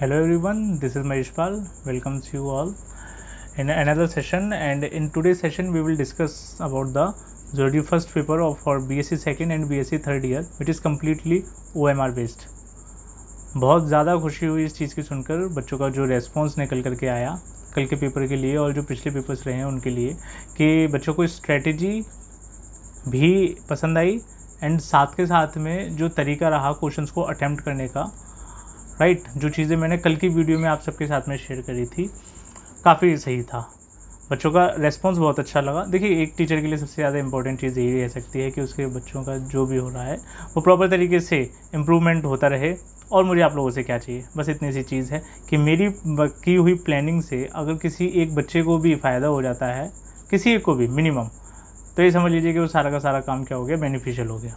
Hello everyone, this is Maheshpal. Welcomes you all in another session, and in today's session we will discuss about the zoology first paper of for BSc second and BSc third year, which is completely OMR based. बहुत ज़्यादा खुशी हुई इस चीज़ की सुनकर, बच्चों का जो रेस्पॉन्स निकल करके आया कल के पेपर के लिए और जो पिछले पेपर्स रहे हैं उनके लिए, कि बच्चों को स्ट्रेटजी भी पसंद आई एंड साथ के साथ में जो तरीका रहा क्वेश्चंस को अटेम्प्ट करने का, राइट, जो चीज़ें मैंने कल की वीडियो में आप सबके साथ में शेयर करी थी काफ़ी सही था। बच्चों का रेस्पॉन्स बहुत अच्छा लगा। देखिए, एक टीचर के लिए सबसे ज़्यादा इंपॉर्टेंट चीज़ यही रह सकती है कि उसके बच्चों का जो भी हो रहा है वो प्रॉपर तरीके से इम्प्रूवमेंट होता रहे। और मुझे आप लोगों से क्या चाहिए, बस इतनी सी चीज़ है कि मेरी की हुई प्लानिंग से अगर किसी एक बच्चे को भी फ़ायदा हो जाता है, किसी एक को भी मिनिमम, तो ये समझ लीजिए कि वो सारा का सारा काम क्या हो गया, बेनिफिशियल हो गया।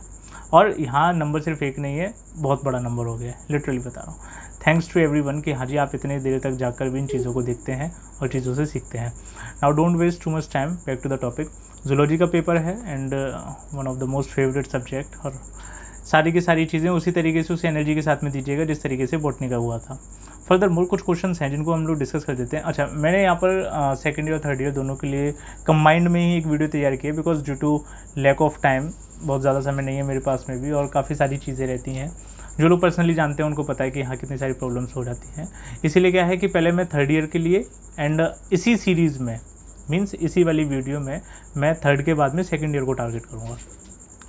और यहाँ नंबर सिर्फ एक नहीं है, बहुत बड़ा नंबर हो गया है, लिटरली बता रहा हूँ। थैंक्स टू एवरीवन कि हाँ जी, आप इतने देर तक जाकर भी इन चीज़ों को देखते हैं और चीज़ों से सीखते हैं। Now don't waste too much time, back to the topic. Zoology का पेपर है and one of the most favourite subject, और सारी की सारी चीज़ें उसी तरीके से, उसी एनर्जी के साथ में दीजिएगा जिस तरीके से बॉटनी का हुआ था। फर्दर मोर कुछ क्वेश्चंस हैं जिनको हम लोग डिस्कस कर देते हैं। अच्छा, मैंने यहाँ पर सेकेंड ईयर थर्ड ईयर दोनों के लिए कंबाइंड में ही एक वीडियो तैयार की है, because due to lack of time, बहुत ज़्यादा समय नहीं है मेरे पास में भी, और काफ़ी सारी चीज़ें रहती हैं। जो लोग पर्सनली जानते हैं उनको पता है कि हाँ कितनी सारी प्रॉब्लम्स हो जाती हैं। इसीलिए क्या है कि पहले मैं थर्ड ईयर के लिए एंड इसी सीरीज़ में, मीन्स इसी वाली वीडियो में मैं थर्ड के बाद में सेकेंड ईयर को टारगेट करूँगा।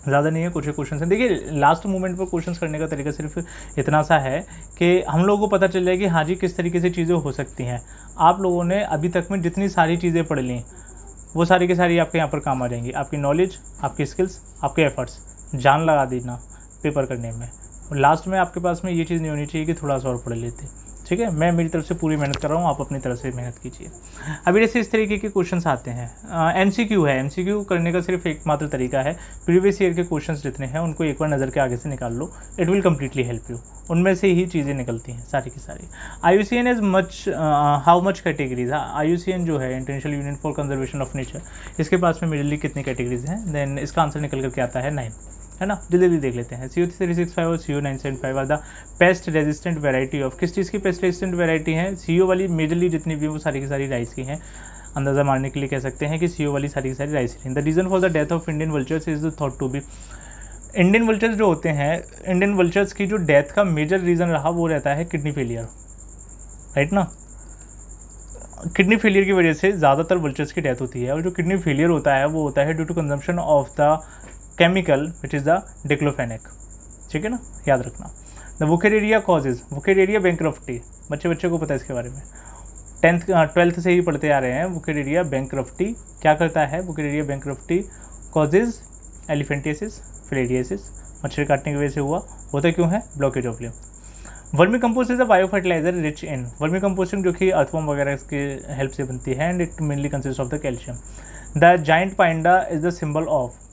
ज़्यादा नहीं है, कुछ क्वेश्चन हैं। देखिए, लास्ट मोमेंट पर क्वेश्चन करने का तरीका सिर्फ इतना सा है कि हम लोगों को पता चल जाए कि हाँ जी किस तरीके से चीज़ें हो सकती हैं। आप लोगों ने अभी तक में जितनी सारी चीज़ें पढ़ ली वो सारी की सारी आपके यहाँ पर काम आ जाएंगी। आपकी नॉलेज, आपकी स्किल्स, आपके एफर्ट्स, जान लगा देना पेपर करने में। लास्ट में आपके पास में ये चीज़ नहीं होनी चाहिए कि थोड़ा सा और पढ़ लेते। ठीक है, मैं मेरी तरफ से पूरी मेहनत कर रहा हूँ, आप अपनी तरफ से मेहनत कीजिए। अभी जैसे इस तरीके के क्वेश्चंस आते हैं, एमसीक्यू है। एमसीक्यू करने का सिर्फ एकमात्र तरीका है, प्रीवियस ईयर के क्वेश्चंस जितने हैं उनको एक बार नज़र के आगे से निकाल लो, it will completely help you. उनमें से ही चीज़ें निकलती हैं सारी की सारी। IUCN is much, how much categories. IUCN जो है, international union for conservation of nature, इसके पास में मेजरली कितनी कैटेगरीज हैं, देन इसका आंसर निकल करके आता है 9, है ना। जल्दी देख लेते हैं। CO365 और CO975 are the pest resistant variety of, किस चीज़ की पेस्ट रेजिस्टेंट वेराइटी है? CO वाली मेजरली जितनी भी वो सारी की सारी राइस की हैं। अंदाज़ा मारने के लिए कह सकते हैं कि CO वाली सारी की सारी राइस की। The reason for the death of Indian vultures is thought to be, Indian vultures जो होते हैं, इंडियन वल्चर्स की जो डेथ का मेजर रीज़न रहा वो रहता है किडनी फेलियर, राइट ना। किडनी फेलियर की वजह से ज़्यादातर वल्चर्स की डेथ होती है, और जो किडनी फेलियर होता है वो होता है due to consumption of the chemical which is the diclofenac. ठीक है ना, याद रखना। द वोकेरेरिया कॉजेज, वोकेरेरिया बैंक्रफ्टी, बच्चे को पता है इसके बारे में, 12th से ही पढ़ते आ रहे हैं। वोकेरेरिया बैंक्रफ्टी क्या करता है? Wuchereria bancrofti causes elephantiasis, filariasis, मच्छर काटने की वजह से होता क्यों है? Blockage of lymph. Vermicompost is a biofertilizer rich in, vermicomposting जो कि अर्थवॉर्म वगैरह की हेल्प से बनती है, and it mainly consist of the calcium. The giant panda is the symbol of,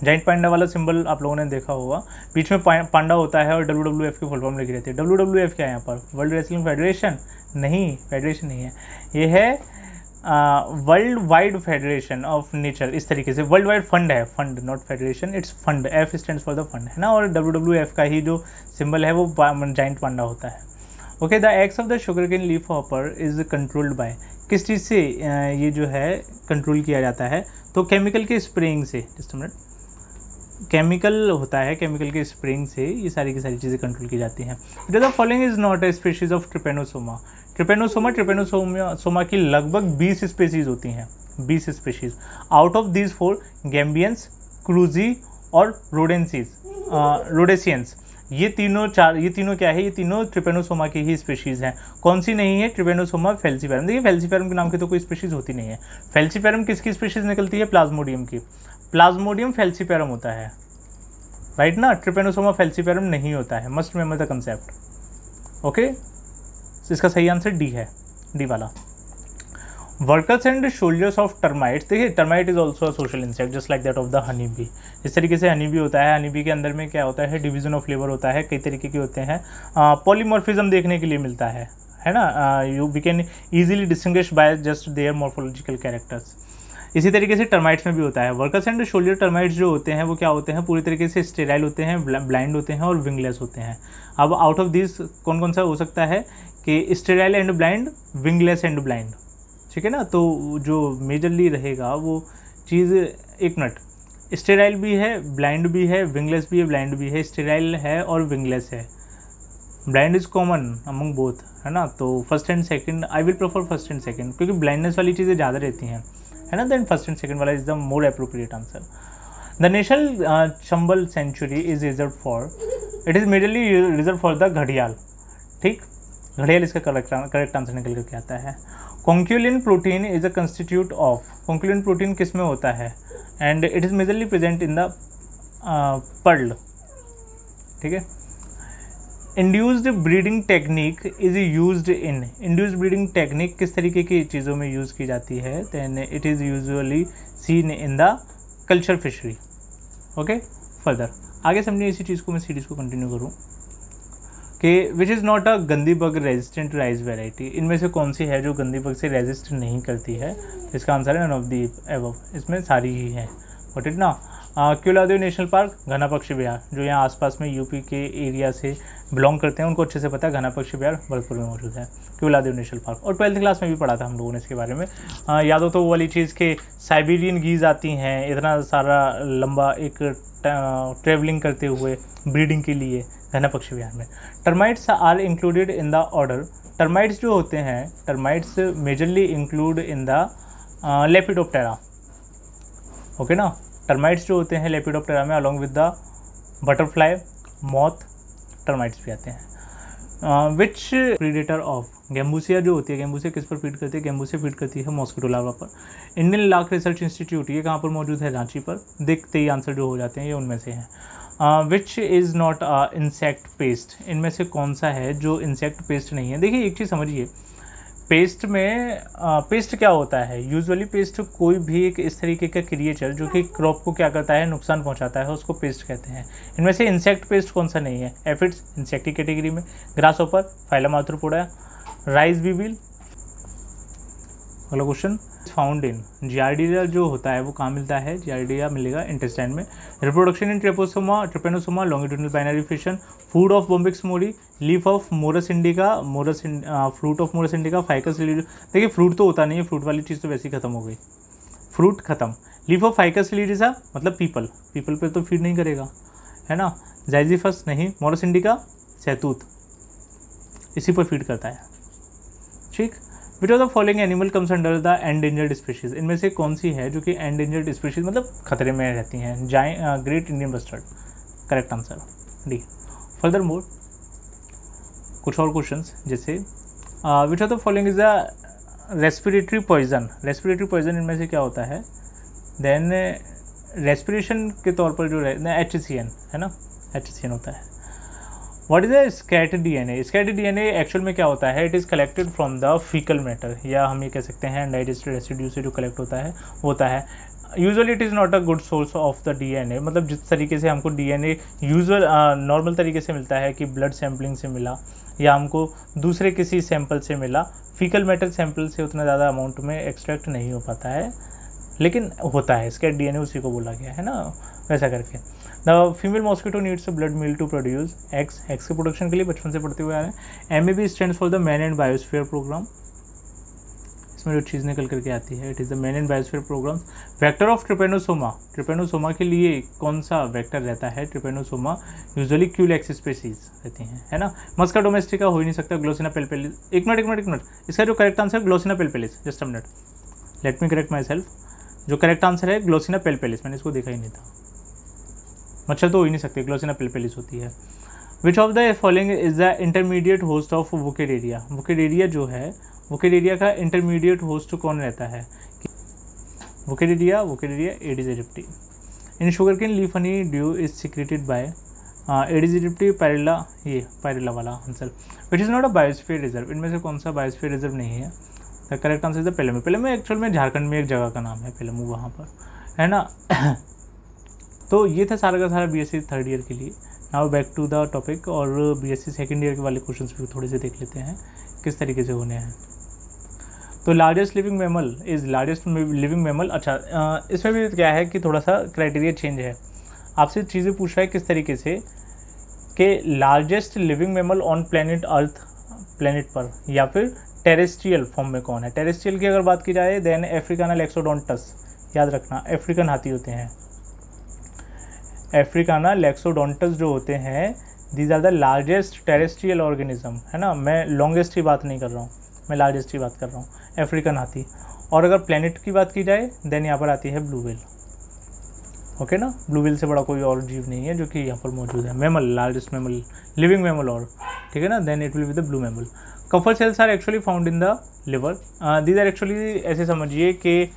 giant panda वाला symbol आप लोगों ने देखा होगा, बीच में पांडा होता है और WWF की फुल फॉर्म लिखी रहती है। WWF क्या है यहाँ पर? World wrestling federation? नहीं, फेडरेशन नहीं है, ये है world wide federation of nature. इस तरीके से वर्ल्ड वाइड फंड है, fund not federation, it's fund, F stands for the fund, है ना। और WWF का ही जो सिंबल है वो जाइंट पांडा होता है। Okay, the X of the sugar cane leaf hopper is controlled by, किस चीज़ से ये जो है कंट्रोल किया जाता है? तो केमिकल के स्प्रेइंग से, जस्ट मिनट, केमिकल होता है, केमिकल के स्प्रेइंग से ये सारी की सारी चीज़ें कंट्रोल की जाती हैं। The following is not a species of trypanosoma. Trypanosoma की लगभग 20 स्पीशीज होती हैं, 20 species. Out of these 4 gambiense, cruzi और रोडेसियंस, ये तीनों क्या है? ये तीनों ट्रिपेनोसोमा की ही स्पीशीज़ हैं। कौन सी नहीं है? ट्रिपेनोसोमा फेल्सीफेरम। देखिए, फेल्सीफेरम के नाम की तो कोई स्पीशीज़ होती नहीं है। फेल्सीफेरम किसकी स्पीशीज़ निकलती है? प्लाज्मोडियम की। प्लाज्मोडियम फेल्सीफेरम होता है, राइट ना। ट्रिपेनोसोमा फेल्सीफेरम नहीं होता है, must remember the concept. Okay, इसका सही आंसर डी है, डी वाला। Workers and soldiers of termites, देखिए termite is also social insect just like that of the honey bee. इस तरीके से हनी बी होता है, हनी बी के अंदर में क्या होता है? डिवीजन ऑफ लेबर होता है, कई तरीके के होते हैं, पॉलीमॉर्फिज्म देखने के लिए मिलता है ना। We can easily distinguish by just their morphological characters. इसी तरीके से टर्माइट्स में भी होता है। वर्कर्स एंड सोल्जर टर्माइट्स जो होते हैं वो क्या होते हैं? पूरी तरीके से स्टेराइल होते हैं, ब्लाइंड होते हैं और विंगलेस होते हैं। अब आउट ऑफ दिस कौन कौन सा हो सकता है कि sterile and blind, wingless and blind, ठीक है ना। तो जो मेजरली रहेगा वो चीज़, एक मिनट, स्टेराइल भी है, ब्लाइंड भी है, विंगलेस भी है, ब्लाइंड भी है, स्टेराइल है और विंगलेस है। Blind is common among both, है ना। तो first and second, I will prefer first and second, क्योंकि ब्लाइंडनेस वाली चीज़ें ज़्यादा रहती हैं, है ना। देन फर्स्ट एंड सेकंड वाला is the more appropriate answer. The national Chambal sanctuary is reserve for, it is majorly reserve for the घड़ियाल, ठीक, घड़ियाल इसका करेक्ट आंसर निकल करके आता है। Conchiolin protein is a constitute of, conchiolin protein किस में होता है, and it is majorly present in the pearl, ठीक है। Induced breeding technique is used in, induced breeding technique किस तरीके की चीज़ों में यूज़ की जाती है, then it is usually seen in the culture fishery. Okay, further आगे समझिए इसी चीज़ को, मैं सीरीज को कंटिन्यू करूँ कि विच इज़ नॉट अ गंदी बग रेजिस्टेंट राइस वेराइटी, इनमें से कौन सी है जो गंदी बग से रेजिस्ट नहीं करती है। इसका आंसर है नन ऑफ दी एबव, इसमें सारी ही है, बट इट ना। क्यूलादेव नेशनल पार्क, घना पक्षी विहार, जो यहाँ आसपास में यूपी के एरिया से बिलोंग करते हैं उनको अच्छे से पता है, घना पक्षी विहार भरतपुर में मौजूद है, क्यूलादेव नेशनल पार्क। और 12th क्लास में भी पढ़ा था हम लोगों ने इसके बारे में, याद हो तो वो वाली चीज़ के साइबेरियन गीज आती हैं इतना सारा लंबा एक ट्रेवलिंग करते हुए ब्रीडिंग के लिए घना पक्षी विहार में। Termites are included in the order, termites जो होते हैं, termites majorly include in the lepidoptera, okay ना। टर्माइट्स जो होते हैं लेपिडोप्टेरा में along with the butterfly, moth, termites भी आते हैं। विच प्रीडेटर ऑफ, गैम्बूसिया जो होती है, गैम्बूसिया किस पर फीड करती है, गैम्बूसिया फीड करती है मॉस्किटो लार्वा पर। इंडियन लार्क रिसर्च इंस्टीट्यूट ये कहाँ पर मौजूद है, रांची पर। देखते ही आंसर जो हो जाते हैं ये उनमें से हैं। विच is not a insect pest, इनमें से कौन सा है जो इंसेक्ट पेस्ट नहीं है। देखिए एक चीज़ समझिए, पेस्ट में पेस्ट क्या होता है, यूजुअली पेस्ट कोई भी एक इस तरीके का क्रिएचर जो कि क्रॉप को क्या करता है, नुकसान पहुंचाता है, उसको पेस्ट कहते हैं। इनमें से इंसेक्ट पेस्ट कौन सा नहीं है, एफिड्स इंसेक्ट की कैटेगरी में, ग्रासहोपर, फाइलम आर्थ्रोपोडा, राइस बीविल। अगला क्वेश्चन, फाउंड इन, जियार्डिया जो होता है वो कहाँ मिलता है, जियार्डिया मिलेगा इंटेस्टाइन में। Reproduction in trypanosoma, trypanosoma, longitudinal binary fission, food of Bombyx mori, leaf of Morus indica, fruit of Morus indica, Ficus लिलिडस। देखिए फ्रूट तो होता नहीं है, फ्रूट वाली चीज़ तो वैसे ही खत्म हो गई, फ्रूट खत्म। लीफ ऑफ फाइकस लिलिडस मतलब पीपल, पीपल पे तो फीड नहीं करेगा, है ना। जाइजिफस नहीं, मोरस इंडिका सहतूत, इसी पर फीड करता है, ठीक। विच of the following animal comes under the endangered species, इनमें से कौन सी है जो कि एंडेंजर्ड स्पीशीज मतलब खतरे में रहती हैं। Great Indian bustard, correct answer D. Further more कुछ और क्वेश्चंस, जैसे which of the following is the respiratory poison, respiratory poison इनमें से क्या होता है। देन रेस्पिरेशन के तौर पर जो HCN है ना, HCN होता है। What is the scat DNA, scat DNA actual में क्या होता है, it is collected from the fecal matter, या हम ये कह सकते हैं डाइजेस्टेड रेसिड्यू से जो कलेक्ट होता है। Usually it is not a good source of the DNA, मतलब जिस तरीके से हमको DNA यूजुअल नॉर्मल तरीके से मिलता है कि ब्लड सैम्पलिंग से मिला या हमको दूसरे किसी सैंपल से मिला, फीकल मैटर सैंपल से उतना ज़्यादा अमाउंट में एक्सट्रैक्ट नहीं हो पाता है, लेकिन होता है। स्कैट DNA उसी को बोला गया है ना, वैसा करके। The female mosquito needs blood meal to produce eggs, eggs के प्रोडक्शन के लिए बचपन से पढ़ते हुए आ रहे हैं। MAB stands for the man and biosphere programme, इसमें जो चीज़ निकल करके आती है, it is the man and biosphere programme. Vector of trypanosoma, trypanosoma के लिए कौन सा वेक्टर रहता है, ट्रिपेनोसोमा यूजुअली क्यूलेक्स स्पीसीज रहती हैं, है ना। मस्का डोमेस्टिका हो ही नहीं सकता, ग्लोसिना पेलपेलिस। एक मिनट, इसका जो करेक्ट आंसर है Glossina palpalis, just a minute, let me correct myself. जो करेक्ट आंसर है ग्लोसिना पेलपेलिस, मैंने इसको देखा ही नहीं था, मच्छर तो हो ही नहीं सकते, ग्लोसिना पेलपेलिस होती है। Which of the following is the intermediate host of Wuchereria, Wuchereria जो है, वुकेरेरिया का इंटरमीडिएट होस्ट कौन रहता है, Wuchereria Aedes aegypti. In sugar cane leaf honeydew is secreted by Aedes aegypti, Pyrilla, ये Pyrilla वाला answer. Which is not a biosphere reserve, इनमें से कौन सा बायोस्फीयर रिजर्व नहीं है। The correct answer is the Palamu, Palamu actual में झारखंड में एक जगह का नाम है पेलेमू, वहाँ पर, है ना। तो ये था सारा का सारा BSc थर्ड ईयर के लिए। Now back to the topic, और BSc सेकेंड ईयर के वाले क्वेश्चंस भी थोड़े से देख लेते हैं किस तरीके से होने हैं। तो largest living mammal is largest living mammal. अच्छा, इसमें भी क्या है कि थोड़ा सा क्राइटेरिया चेंज है, आपसे चीज़ें पूछ रहा है किस तरीके से कि largest living mammal on planet earth planet पर, या फिर टेरेस्ट्रियल फॉर्म में कौन है। टेरेस्ट्रियल की अगर बात की जाए देन अफ्रीकाना लैक्सोडोंटस, याद रखना अफ्रीकन हाथी होते हैं। अफ्रीकाना लैक्सोडोंटस जो होते हैं these are the largest terrestrial organism, है ना। मैं लॉन्गेस्ट की बात नहीं कर रहा हूँ, मैं लार्जेस्ट की बात कर रहा हूँ, अफ्रीकन हाथी। और अगर प्लेनेट की बात की जाए देन यहाँ पर आती है ब्लू व्हेल, ओके ना। ब्लू व्हेल से बड़ा कोई और जीव नहीं है जो कि यहाँ पर मौजूद है। Mammal, largest mammal, living mammal, और ठीक है ना, then it will be the blue mammal. Kupffer cells are actually found in the liver. These are actually ऐसे समझिए कि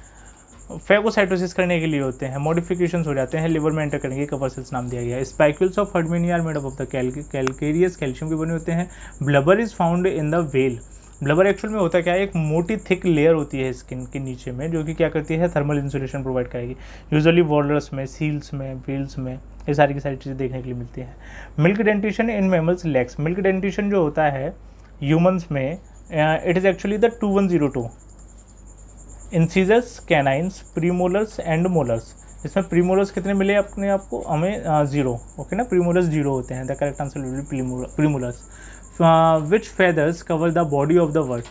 फैगोसाइटोसिस करने के लिए होते हैं, मॉडिफिकेशंस हो जाते हैं, लिवर में एंटर करेंगे, कफर सेल्स नाम दिया गया है। Spicules of Herdmania are made up of the calcareous, calcium के बने होते हैं। Blubber is found in the whale. Blubber actual में होता क्या है, एक मोटी थिक लेयर होती है स्किन के नीचे में, जो कि क्या करती है, थर्मल इंसुलेशन प्रोवाइड करेगी। यूजुअली वॉलरस में, सील्स में, व्हेल्स में ये सारी की सारी चीज़ें देखने के लिए मिलती हैं। Milk dentition in mammals lacks. Milk dentition जो होता है ह्यूमंस में, it is actually the 2102 incisors, canines, premolars and molars. इसमें प्रीमोलर्स कितने मिले अपने आपको, हमें 0, ओके ना। प्रीमोलर्स 0 होते हैं, the correct answer will be premolars. Which feathers cover the body of the bird,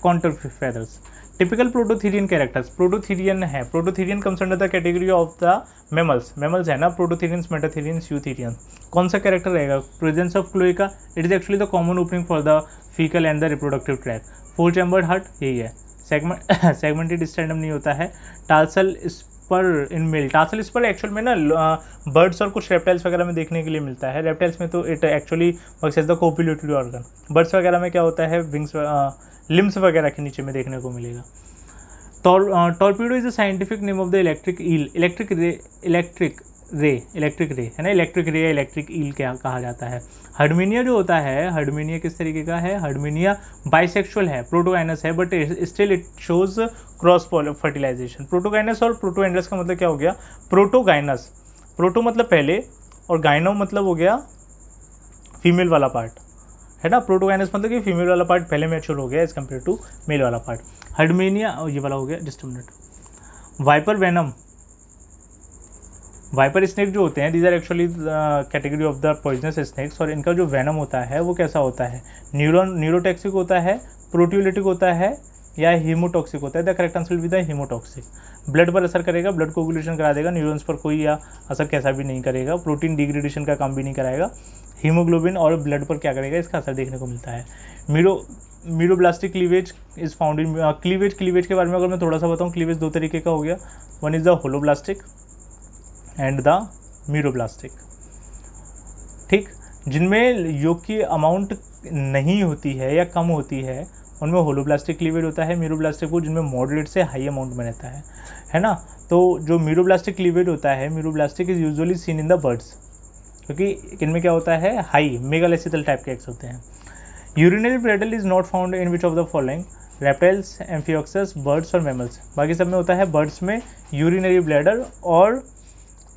contour feathers. Typical prototherian characters, prototherian है, prototherian comes under the category of the mammals, mammals है ना, prototherians, metatherians, eutherian. कौन सा character रहेगा, presence of cloaca, it is actually the common opening for the fecal and the reproductive tract. 4 chambered heart यही है। Segmented sternum नहीं होता है। Tarsal spur in male, tarsal spur actual में ना बर्ड्स और कुछ रेप्टाइल्स वगैरह में देखने के लिए मिलता है। रेप्टाइल्स में तो it actually works as the copulatory organ. Birds वगैरह में क्या होता है, विंग्स, लिम्स वगैरह के नीचे में देखने को मिलेगा। Torpedo is the scientific name of the electric eel. Electric ray है ना, इलेक्ट्रिक रे या इलेक्ट्रिक ईल क्या कहा जाता है। हर्डमेनिया जो होता है, हर्डमेनिया किस तरीके का है, हर्डमेनिया बाइसेक्सुअल है, प्रोटोगाइनस है, but still it shows cross fertilization. Protogynous और प्रोटोएंडस का मतलब क्या हो गया, प्रोटोगाइनस, प्रोटो मतलब पहले और गाइनो मतलब हो गया फीमेल वाला पार्ट, है ना। प्रोटोगाइनस मतलब कि फीमेल वाला पार्ट पहले मैच्योर हो गया एज कम्पेयर टू मेल वाला पार्ट। हर्डमेनिया ये वाला हो गया, just minute. Viper venom, viper snake जो होते हैं these are actually category of the poisonous snakes, और इनका जो वेनम होता है वो कैसा होता है, न्यूरोटॉक्सिक होता है, प्रोटियोलिटिक होता है, या हीमोटॉक्सिक होता है। The correct answer will be the haemotoxic. Blood पर असर करेगा, ब्लड कोगुलेशन करा देगा, न्यूरॉन्स पर कोई या असर कैसा भी नहीं करेगा, प्रोटीन डिग्रेडेशन का काम भी नहीं कराएगा। हीमोग्लोबिन और ब्लड पर क्या करेगा, इसका असर देखने को मिलता है। Meroblastic cleavage is found in cleavage के बारे में अगर मैं थोड़ा सा बताऊँ, क्लीवेज 2 तरीके का हो गया, one is the holoblastic and the meroblastic, ठीक। जिनमें योग की अमाउंट नहीं होती है या कम होती है उनमें होलोब्लास्टिक क्लीवेज होता है। मीरोब्लास्टिक वो जिनमें मॉडरेट से हाई अमाउंट में रहता है ना। तो जो मीरोब्लास्टिक क्लीवेज होता है, meroblastic is usually seen in the birds, क्योंकि इनमें क्या होता है, हाई मेगालेसिथल टाइप के एग्स होते हैं। Urinary bladder is not found in which of the following, reptiles, amphioxus, birds और मैमल्स। बाकी सब में होता है, बर्ड्स में यूरिनरी ब्लैडर और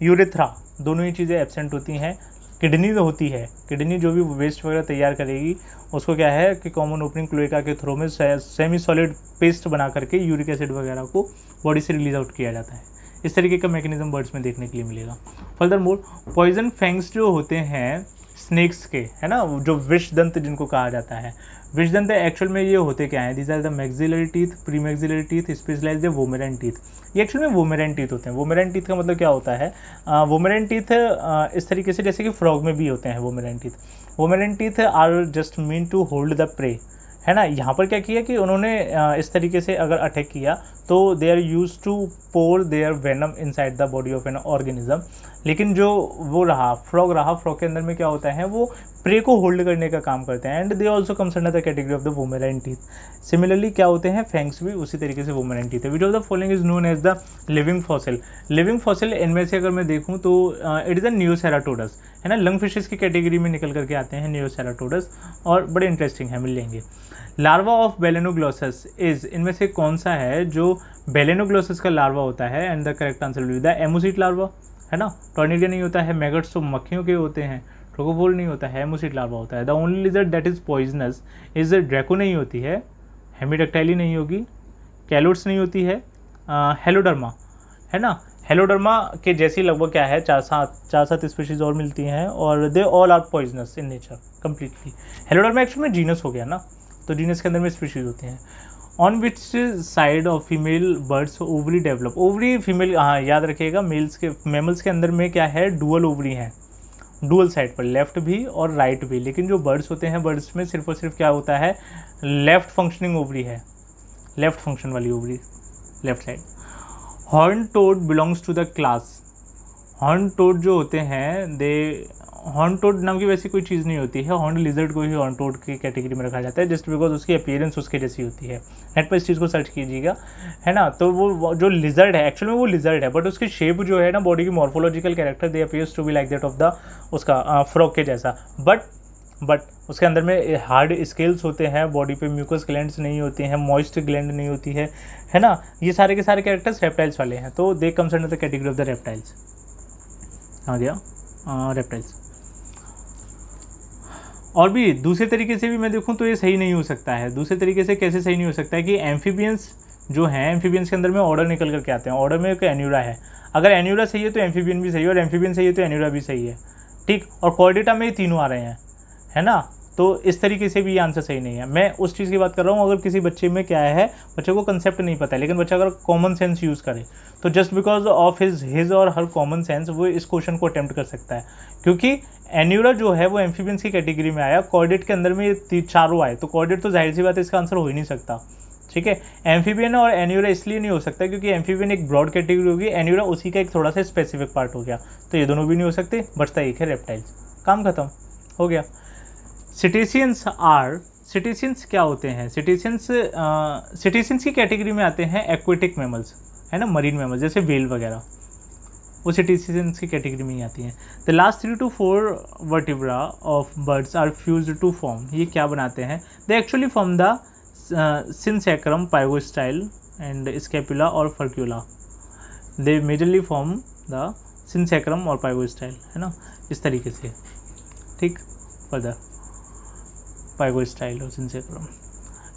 यूरेथ्रा दोनों ही चीज़ें एब्सेंट होती हैं। किडनी जो होती है, किडनी जो भी वेस्ट वगैरह तैयार करेगी उसको क्या है कि कॉमन ओपनिंग क्लोएका के थ्रू में सेमी सॉलिड पेस्ट बना करके यूरिक एसिड वगैरह को बॉडी से रिलीज आउट किया जाता है। इस तरीके का मैकेनिज्म बर्ड्स में देखने के लिए मिलेगा। फर्दर मोर पॉइजन फैंग्स जो होते हैं स्नेक्स के, है ना, जो विषदंत जिनको कहा जाता है, विषदंत एक्चुअल में ये होते क्या है, these are the maxillary teeth, premaxillary teeth, specialized vomerine teeth. ये एक्चुअल में वोमेरन टीथ होते हैं। वोमेरन टीथ का मतलब क्या होता है, वोमेरन टीथ इस तरीके से जैसे कि फ्रॉग में भी होते हैं vomerine teeth. Vomerine teeth are just mean to hold the prey, है ना। यहाँ पर क्या किया कि उन्होंने इस तरीके से अगर अटैक किया तो they are use to pour their venom inside the body of an organism. लेकिन जो वो रहा फ्रॉग के अंदर में क्या होता है, वो प्रे को होल्ड करने का काम करते हैं, and they also comes under the category of the vomerine teeth. Similarly क्या होते हैं, फैंग्स भी उसी तरीके से वोमेरन टीथ है। Which of the following is known as the living fossil. Living fossil इनमें से अगर मैं देखूँ तो इट इज़ द नियोसेराटोडस, है ना, लंग फिशेस की कैटेगरी में निकल करके आते हैं नियोसेराटोडस, और बड़े इंटरेस्टिंग है, मिल जाएंगे। लार्वा ऑफ बेलेनोग्लोसस इज, इनमें से कौन सा है जो बेलेनोग्लोसस का लार्वा होता है, and the correct answer will be the ammocoete larva, है ना। टॉर्निडिया नहीं होता है, मैगट्स तो मक्खियों के होते हैं, ट्रोकोफोल नहीं होता है, एमोसिट लार्वा होता है। The only lizard that is poisonous is Draco नहीं होती है, हेमिडक्टाइली नहीं होगी, कैलोट्स नहीं होती है, हेलोडर्मा, है ना। हेलोडर्मा के जैसी लगभग क्या है 4-7 स्पीशीज और मिलती हैं, और they all are poisonous in nature completely. Heloderma actually में जीनस हो गया ना, तो जीनस के अंदर में स्पीशीज होते हैं। On which side of female birds ovary develop, ovary female, हाँ याद रखिएगा, मेमल्स के अंदर में क्या है, डुअल ओवरी है, डुअल साइड पर, लेफ्ट भी और राइट भी। लेकिन जो बर्ड्स होते हैं, बर्ड्स में सिर्फ और सिर्फ क्या होता है, लेफ्ट फंक्शनिंग ओवरी है, लेफ्ट फंक्शन वाली ovary, left side. Horn toad belongs to the class, horn toad जो होते हैं हॉर्न टोड नाम की वैसी कोई चीज़ नहीं होती है, हॉर्न लिजर्ड को ही हॉर्न टोड की कैटेगरी में रखा जाता है, जस्ट बिकॉज उसकी अपीयरेंस उसके जैसी होती है। नेट पर इस चीज़ को सर्च कीजिएगा, है ना। तो वो जो लिजर्ड है, एक्चुअल में वो लिजर्ड है, बट उसकी शेप जो है ना, बॉडी की morphological character, they appears to be like that of the उसका फ्रॉग के जैसा, बट उसके अंदर में हार्ड स्केल्स होते हैं, बॉडी पे म्यूकस ग्लैंड्स नहीं होती हैं, मॉइस्ट ग्लैंड नहीं होती है ना। ये सारे के सारे कैरेक्टर्स रेप्टाइल्स वाले हैं, तो they comes under the category of the reptiles. आ गया रेप्टाइल्स। और भी दूसरे तरीके से भी मैं देखूं तो ये सही नहीं हो सकता है। दूसरे तरीके से कैसे सही नहीं हो सकता है कि एम्फीबियंस जो हैं, एम्फीबियंस के अंदर में ऑर्डर निकल करके आते हैं, ऑर्डर में एक एन्यूरा है, अगर एन्यूरा सही है तो एम्फीबियन भी सही है, और एम्फीबियन सही है तो एन्यूरा भी सही है, ठीक। और कॉर्डेटा में ये तीनों आ रहे हैं, है ना। तो इस तरीके से भी ये आंसर सही नहीं है। मैं उस चीज़ की बात कर रहा हूँ, अगर किसी बच्चे में क्या है, बच्चे को कंसेप्ट नहीं पता है, लेकिन बच्चा अगर कॉमन सेंस यूज़ करे तो जस्ट बिकॉज ऑफ हिज और हर कॉमन सेंस वो इस क्वेश्चन को अटेम्प्ट कर सकता है, क्योंकि एन्यूरा जो है वो एम्फीबियंस की कैटेगरी में आया, कॉर्डेट के अंदर में ये चारों आए, तो कॉर्डेट तो जाहिर सी बात है इसका आंसर हो ही नहीं सकता, ठीक है। एम्फीबियन और एन्यूरा इसलिए नहीं हो सकता क्योंकि एम्फीबियन एक ब्रॉड कैटेगरी होगी, एन्यूरा उसी का एक थोड़ा सा स्पेसिफिक पार्ट हो गया, तो ये दोनों भी नहीं हो सकते, बचता एक है रेप्टाइल्स। काम खत्म हो गया। सिटेशियंस क्या होते हैं, सिटेशियंस की कैटेगरी में आते हैं एक्वेटिक मैमल्स, है ना, मरीन मैमल्स जैसे व्हेल वगैरह, वो सिटेशियंस की कैटेगरी में ही आती हैं। The last 3 to 4 vertebra of birds are fused to form, ये क्या बनाते हैं, they actually form the synsacrum, pygostyle and scapula और furcula, they majorly form the synsacrum और पाइगोस्टाइल, है ना, इस तरीके से, ठीक। फर्दर पाइगोस्टाइल और synsacrum.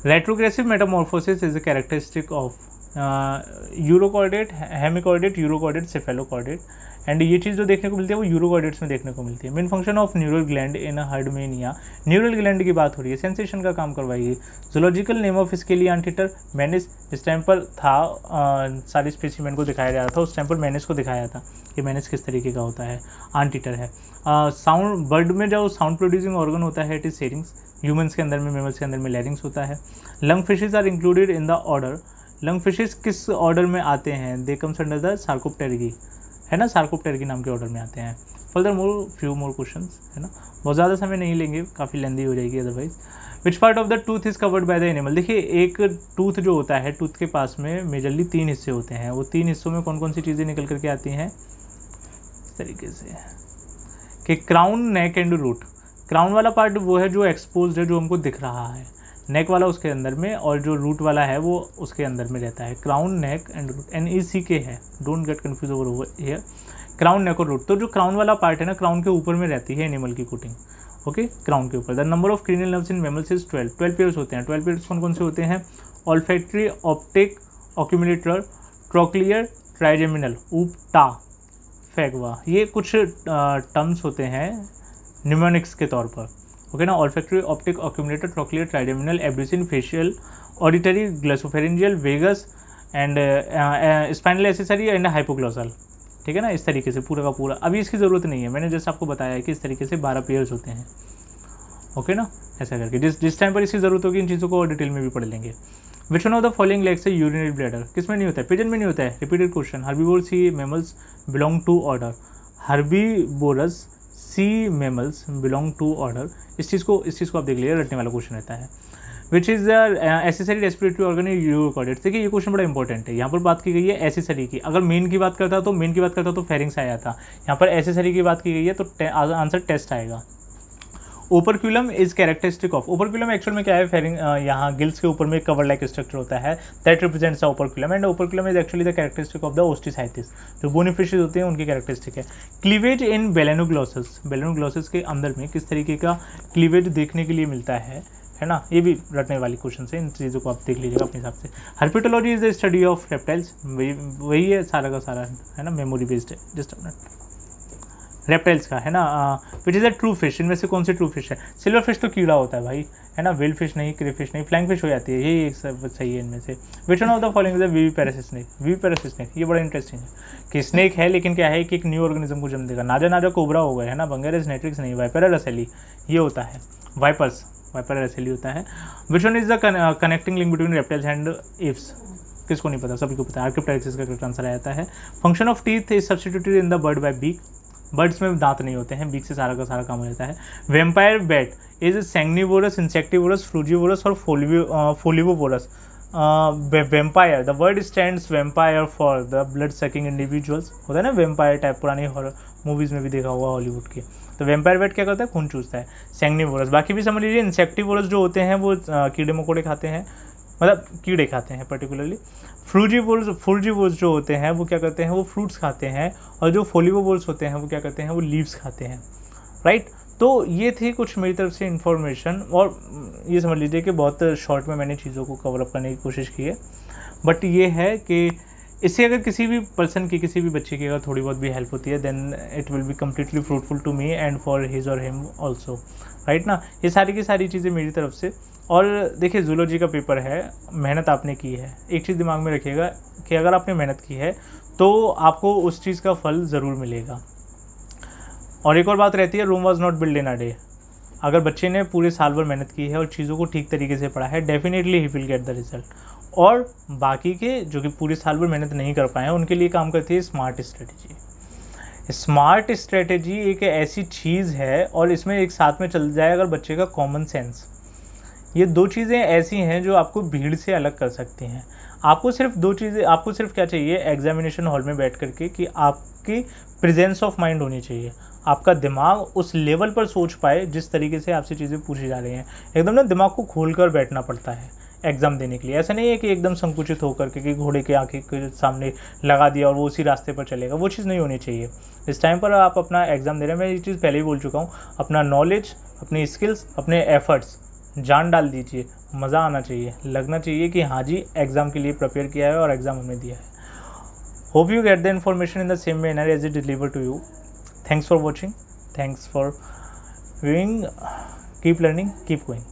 Retrogressive metamorphosis is a characteristic of urochordate, hemichordate, urochordate, cephalochordate, and ये चीज़ जो देखने को मिलती है वो यूरोकॉर्डेट्स में देखने को मिलती है। Main function of neural gland in herdmania, neural gland की बात हो रही है, सेंसेशन का काम करवाइए। Zoological name of scaly anteater manis, इस टाइम पर था सारी स्पेसिमेन को दिखाया जा रहा था, उस टाइम पर मैनिस को दिखाया था कि मैनिस किस तरीके का होता है, एंटीटर है। साउंड, बर्ड में जो साउंड प्रोड्यूसिंग ऑर्गन होता है इट इज सेरिंग्स, ह्यूमन्स के अंदर में, मेमल्स के अंदर में लैरिंग्स होता है। Lung fishes are included in the order, lung fishes किस ऑर्डर में आते हैं, they comes under the sarcopterygii, है ना, सार्कोप्टेरिगी नाम के ऑर्डर में आते हैं। फर्दर फ्यू मोर क्वेश्चंस, है ना, बहुत ज़्यादा समय नहीं लेंगे, काफ़ी लेंदी हो जाएगी otherwise. Which part of the tooth is covered by the animal, देखिए एक टूथ जो होता है, टूथ के पास में मेजरली 3 हिस्से होते हैं, वो 3 हिस्सों में कौन कौन सी चीज़ें निकल करके आती हैं, इस तरीके से कि crown, neck and root. Crown वाला पार्ट वो है जो एक्सपोज्ड है, जो हमको दिख रहा है, नेक वाला उसके अंदर में, और जो रूट वाला है वो उसके अंदर में रहता है। Crown, neck and root, NECK है, don't get confuse over here, crown, neck और रूट। तो जो क्राउन वाला पार्ट है ना, क्राउन के ऊपर में रहती है एनिमल की कोटिंग, ओके, क्राउन के ऊपर। The number of cranial nerves in mammals is 12 pairs होते हैं। 12 पेयर्स कौन कौन से होते हैं, olfactory, optic, oculomotor, trochlear, trigeminal, ऊपटा, फैगवा, ये कुछ टर्म्स होते हैं न्यूमोनिक्स के तौर पर, ओके ना। Olfactory, optic, oculomotor, trochlear, trigeminal, abducens, facial, auditory, glossopharyngeal, vagus and spinal accessory and hypoglossal, ठीक है ना, इस तरीके से पूरा का पूरा। अभी इसकी ज़रूरत नहीं है, मैंने जैसे आपको बताया है कि इस तरीके से 12 पेयर्स होते हैं, ओके ना, ऐसा करके। जिस टाइम पर इसकी ज़रूरत होगी इन चीज़ों को और डिटेल में भी पढ़ लेंगे। Which one of the following legs है यूरिनरी ब्लैडर, किस में नहीं होता है, पिजन में नहीं होता है। Repeated question, herbivore sea mammals belong to order, herbivorous sea mammals belong to order, इस चीज़ को आप देख लीजिए, रटने वाला क्वेश्चन रहता है। विच is the accessory respiratory organ in urochordates, देखिए ये क्वेश्चन बड़ा इंपॉर्टेंट है। यहाँ पर बात की गई है एसेसरी की, अगर मेन की बात करता तो फेरिंग्स आया था, यहाँ पर एसेसरी की बात की गई है तो आंसर टेस्ट आएगा। Operculum is characteristic of, operculum actual में क्या है, फेरिंग, यहाँ गिल्स के ऊपर में कवर लाइक स्ट्रक्चर होता है, that represents the operculum, and operculum is actually the characteristic of the osteichthyes, जो बोनीफिशेस होते हैं उनकी कैरेक्टरिस्टिक है। क्लीवेज इन बेलेनोग्लोसस, बेलेनोग्लोसस के अंदर में किस तरीके का क्लीवेज देखने के लिए मिलता है ना, ये भी रटने वाली क्वेश्चन है, इन चीज़ों को आप देख लीजिएगा अपने हिसाब से। Herpetology is the study of reptiles, वही है सारा का सारा, है ना, मेमोरी बेस्ड है, जस्ट अ मिनट। रेप्टाइल्स का, है ना, which is a true fish, इनमें से कौन सी ट्रू फिश है? सिल्वर फिश तो कीड़ा होता है भाई, है ना, व्हेल फिश नहीं, क्रे फिश नहीं, फ्लाइंग फिश हो जाती है, यही एक सब सही है इनमें से। Which one of the following is a viviparous snake? Viviparous snake, ये बड़ा इंटरेस्टिंग है कि स्नेक है लेकिन क्या है कि एक न्यू ऑर्गेनिज्म को जन्म देगा। नाजा कोबरा हो गए, है ना, बंगेरस नेट्रिक्स नहीं, वाइपेरा रसेली ये होता है, वाइपेरा रसेली होता है। Which one is the connecting link between reptiles and apps? किसको नहीं पता, सभी को पता है, आर्कियोप्टेरिक्स का करेक्ट आंसर आता है। Function of teeth is substituted in the bird by beak, birds में दांत नहीं होते हैं, बीक से सारा का सारा काम हो जाता है। Vampire bat is sanguivorous, insectivorous, frugivorous और folivorous. Vampire, the word stands vampire for the blood sucking individuals, होता है ना वेम्पायर टाइप, पुरानी हॉरर मूवीज़ में भी देखा हुआ हॉलीवुड के। तो वेम्पायर बैट क्या करता है? खून चूसता है। सैंग्निवोरस, बाकी भी समझ लीजिए। इंसेक्टिवोरस जो होते हैं वो कीड़े मकोड़े खाते हैं, मतलब कीड़े खाते हैं पर्टिकुलरली। फ्रूजिवोर्स जो होते हैं वो क्या करते हैं? वो फ्रूट्स खाते हैं। और जो फोलिवोवोर्स होते हैं वो क्या करते हैं? वो लीव्स खाते हैं, राइट। तो ये थी कुछ मेरी तरफ से इन्फॉर्मेशन, और ये समझ लीजिए कि बहुत शॉर्ट में मैंने चीज़ों को कवर अप करने की कोशिश की है। बट ये है कि इससे अगर किसी भी पर्सन की, किसी भी बच्चे की अगर थोड़ी बहुत भी हेल्प होती है, then it will be completely fruitful to me and for his और हिम ऑल्सो, राइट ना। ये सारी की सारी चीज़ें मेरी तरफ से। और देखिए जूलॉजी का पेपर है, मेहनत आपने की है, एक चीज़ दिमाग में रखिएगा कि अगर आपने मेहनत की है तो आपको उस चीज़ का फल ज़रूर मिलेगा। और एक और बात रहती है, Rome was not build in a day. अगर बच्चे ने पूरे साल भर मेहनत की है और चीज़ों को ठीक तरीके से पढ़ा है, definitely he will get the result. और बाकी के जो कि पूरे साल भर मेहनत नहीं कर पाए हैं, उनके लिए काम करती है स्मार्ट स्ट्रेटेजी। स्मार्ट स्ट्रेटेजी एक ऐसी चीज़ है, और इसमें एक साथ में चल जाए अगर बच्चे का कॉमन सेंस। ये दो चीज़ें ऐसी हैं जो आपको भीड़ से अलग कर सकती हैं। आपको सिर्फ दो चीज़ें, आपको सिर्फ क्या चाहिए एग्जामिनेशन हॉल में बैठ करके, कि आपकी प्रेजेंस ऑफ माइंड होनी चाहिए, आपका दिमाग उस लेवल पर सोच पाए जिस तरीके से आपसे चीज़ें पूछी जा रही हैं। एकदम ना दिमाग को खोल कर बैठना पड़ता है एग्ज़ाम देने के लिए। ऐसा नहीं है कि एकदम संकुचित होकर के, कि घोड़े के आँखें के सामने लगा दिया और वो उसी रास्ते पर चलेगा, वो चीज़ नहीं होनी चाहिए। इस टाइम पर आप अपना एग्ज़ाम दे रहे हैं, मैं ये चीज़ पहले ही बोल चुका हूँ, अपना नॉलेज, अपनी स्किल्स, अपने एफर्ट्स जान डाल दीजिए। मज़ा आना चाहिए, लगना चाहिए कि हाँ जी एग्ज़ाम के लिए प्रिपेयर किया है और एग्ज़ाम हमने दिया है। Hope you get the information in the same manner as it deliver to you. Thanks for watching, thanks for viewing, keep learning, keep going.